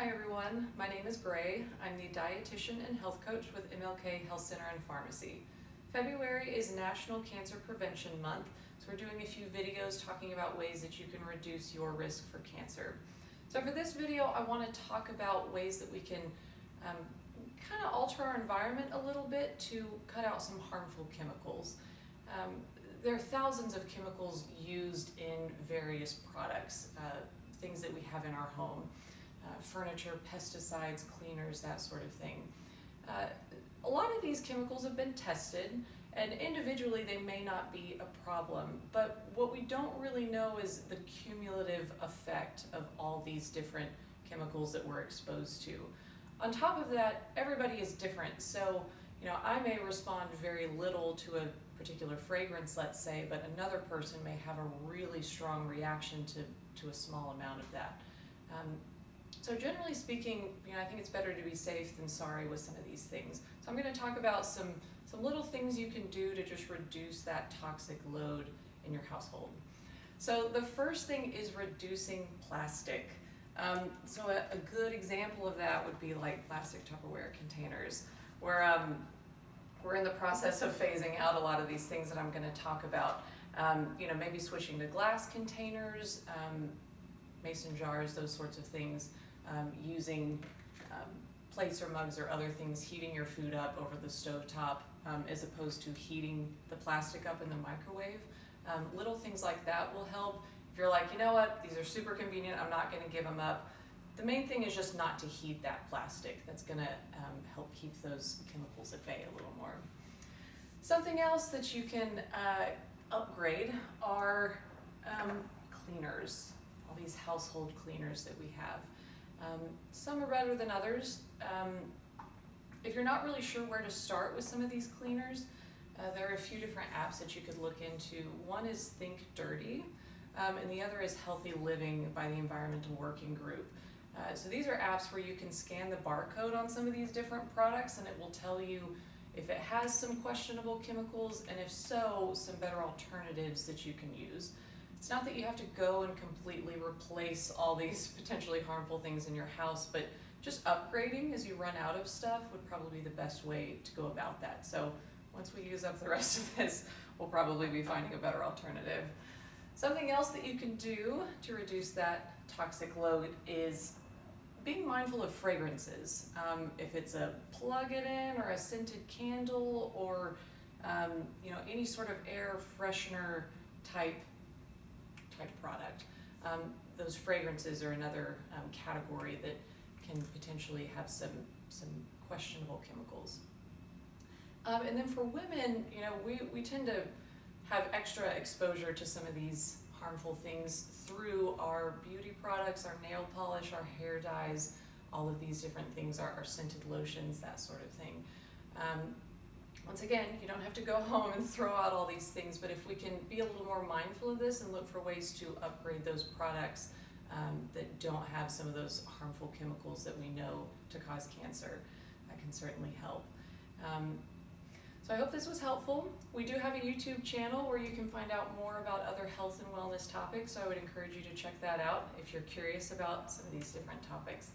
Hi everyone, my name is Gray. I'm the dietitian and health coach with MLK Health Center and Pharmacy. February is National Cancer Prevention Month, so we're doing a few videos talking about ways that you can reduce your risk for cancer. So for this video, I want to talk about ways that we can kind of alter our environment a little bit to cut out some harmful chemicals. There are thousands of chemicals used in various products, things that we have in our home. Furniture, pesticides, cleaners, that sort of thing. A lot of these chemicals have been tested, and individually they may not be a problem, but what we don't really know is the cumulative effect of all these different chemicals that we're exposed to. On top of that, everybody is different, so I may respond very little to a particular fragrance, let's say, but another person may have a really strong reaction to a small amount of that. So generally speaking, I think it's better to be safe than sorry with some of these things. So I'm going to talk about some little things you can do to just reduce that toxic load in your household. So the first thing is reducing plastic. So a good example of that would be like plastic Tupperware containers, where we're in the process of phasing out a lot of these things that I'm going to talk about. Maybe switching to glass containers, mason jars, those sorts of things. Using plates or mugs or other things, heating your food up over the stovetop as opposed to heating the plastic up in the microwave. Little things like that will help. If you're like, you know what, these are super convenient, I'm not going to give them up. The main thing is just not to heat that plastic. That's going to help keep those chemicals at bay a little more. Something else that you can upgrade are cleaners, all these household cleaners that we have. Some are better than others. If you're not really sure where to start with some of these cleaners, there are a few different apps that you could look into. One is Think Dirty, and the other is Healthy Living by the Environmental Working Group. So these are apps where you can scan the barcode on some of these different products, and it will tell you if it has some questionable chemicals, and if so, some better alternatives that you can use. It's not that you have to go and completely replace all these potentially harmful things in your house, but just upgrading as you run out of stuff would probably be the best way to go about that. So once we use up the rest of this, we'll probably be finding a better alternative. Something else that you can do to reduce that toxic load is being mindful of fragrances. If it's a plug-it-in or a scented candle or any sort of air freshener type product. Those fragrances are another category that can potentially have some questionable chemicals. And then for women, we tend to have extra exposure to some of these harmful things through our beauty products, our nail polish, our hair dyes, all of these different things, our scented lotions, that sort of thing. Once again, you don't have to go home and throw out all these things, but if we can be a little more mindful of this and look for ways to upgrade those products that don't have some of those harmful chemicals that we know to cause cancer, that can certainly help. So I hope this was helpful. We do have a YouTube channel where you can find out more about other health and wellness topics, so I would encourage you to check that out if you're curious about some of these different topics.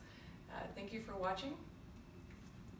Thank you for watching.